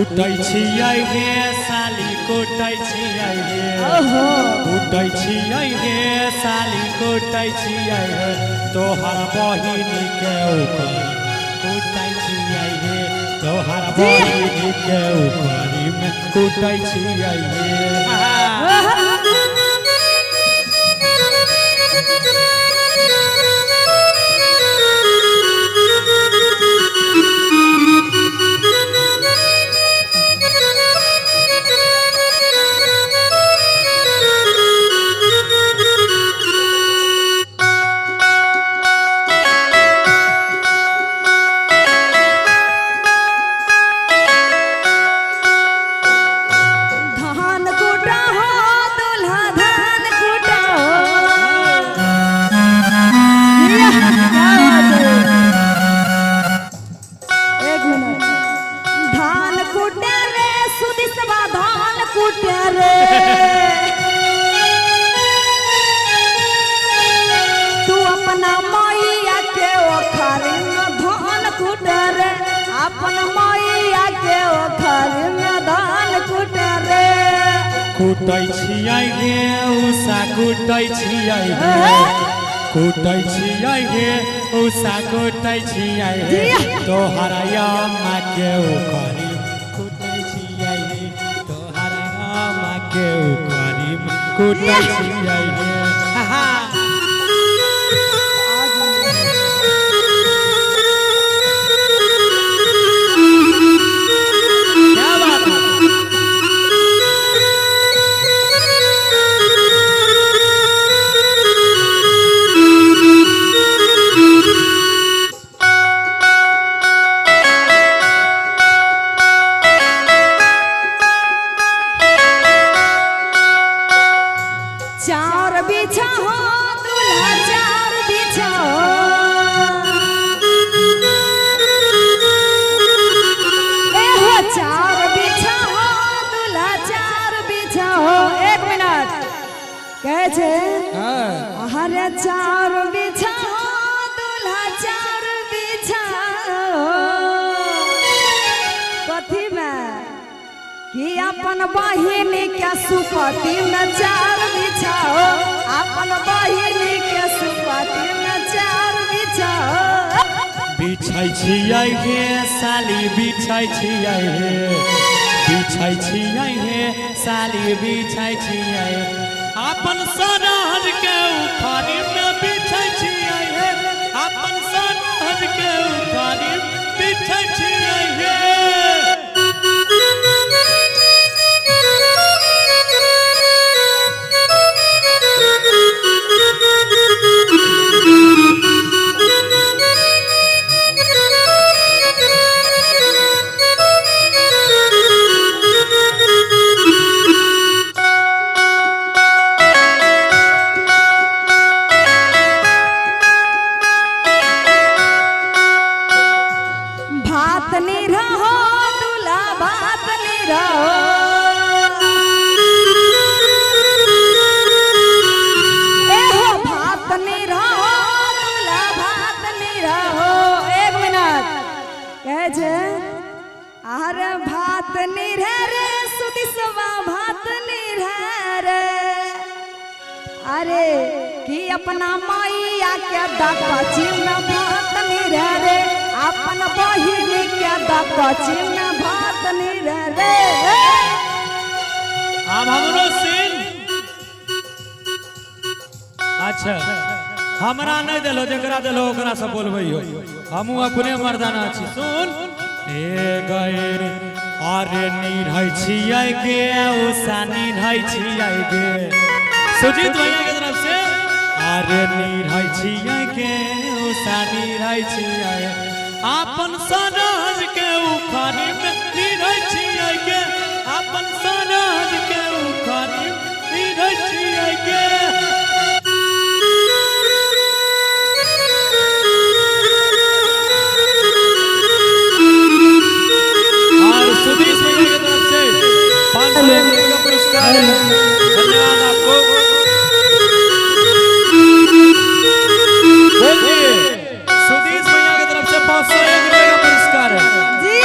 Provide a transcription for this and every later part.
कुटै छियै हे साली कुटै छियै हे कुटै छियै हे साली कुटै छियै हे तोहर बहिन के ऊपर कुटै छियै हे तोहर बहिन के ऊपर में कुटै छियै हे कुटै छियै हे उषा कुटै छियै हे कुटै छियै हे उषा कुटै छियै हे तोहरा अम्मा के ऊपर कुटै छियै हे तोहरा अम्मा के ऊपर कुटै छियै हे हरे चार बिछा दूल्हा चार बिछा कथी में कि अपन बहिन के सुपति में चार बिछाओ अपन बहिन के सुपति में चार बिछाओ बिछै छियै हे साली बिछै छियै हे बिछै छियै हे साली बिछै छियै अपन सरहद के उखाड़ी में बिछै छियै हे अपन सरहद के उखाड़ी बिछै छियै हे भात निरहे रे सुदिसवा भात निरहे रे अरे कि अपना मैया के दकची में भात निरहे रे अपन बहिन के दकची में भात निरहे रे अब हमरो सीन अच्छा हमरा नहीं देलो जकरा देलो ओकरा से बोलबैयो हमहू अपने मर्दाना छी सुन ए गए अरे निरहै छियै गे उषा निरहै छियै गे सुजीत भैया के तरफ से अरे निरहै छियै गे उषा निरहै छियै अपन सरहद के उखाड़ी में निरहै छियै गे अपन सरहद के उखाड़ी निरहै छियै गे सुधीश भैया की तरफ से 500 रुपये का पुरस्कार है धन्यवाद आपको बोलिए सुधीश भैया की तरफ से 501 रुपये का पुरस्कार है जी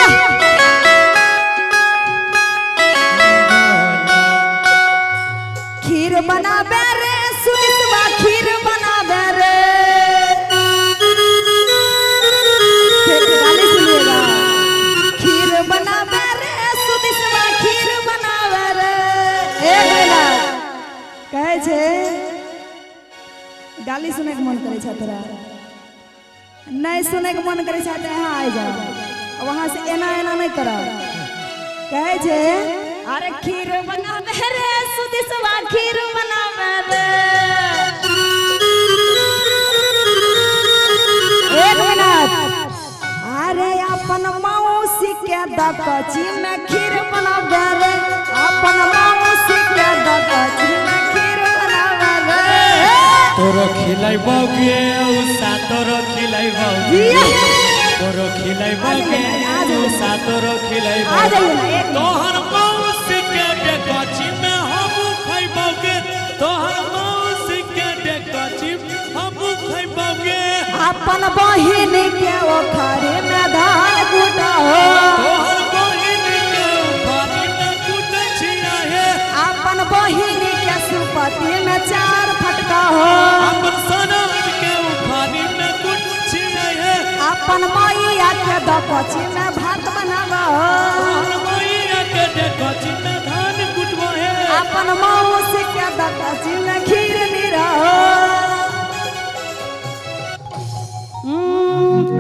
एक मिनट कहे छे गाली सुने के मन करे छ तोरा नहीं सुने के मन करे छ त यहाँ आ जा वहां से एना एना नहीं करा कहे छे अरे खीर बनावे रे सुदिसवा खीर बनावे रे एक मिनट अरे अपन मौसी के दकची में खीर बनावे रे अपन मौसी के दकची में खीर बनावे रे तोरो खिलाइबोगे उसा तोरो खिलाइबोगे तोरो खिलाइबोगे उसा तोरो खिलाइबोगे तोहर मौसी के दकची में हम खइबोगे तोहर मौसी के दकची हम खइबोगे अपन बहिन के ओखरी में धान कूटा हो तोहर बहिन के ओखरी में कूटै छिया हे अपन बहिन के सुपति में चार फटका हो अपन सनम के ओखरी में कूटै छिया हे अपन मैया के दकची में भात बनावा हो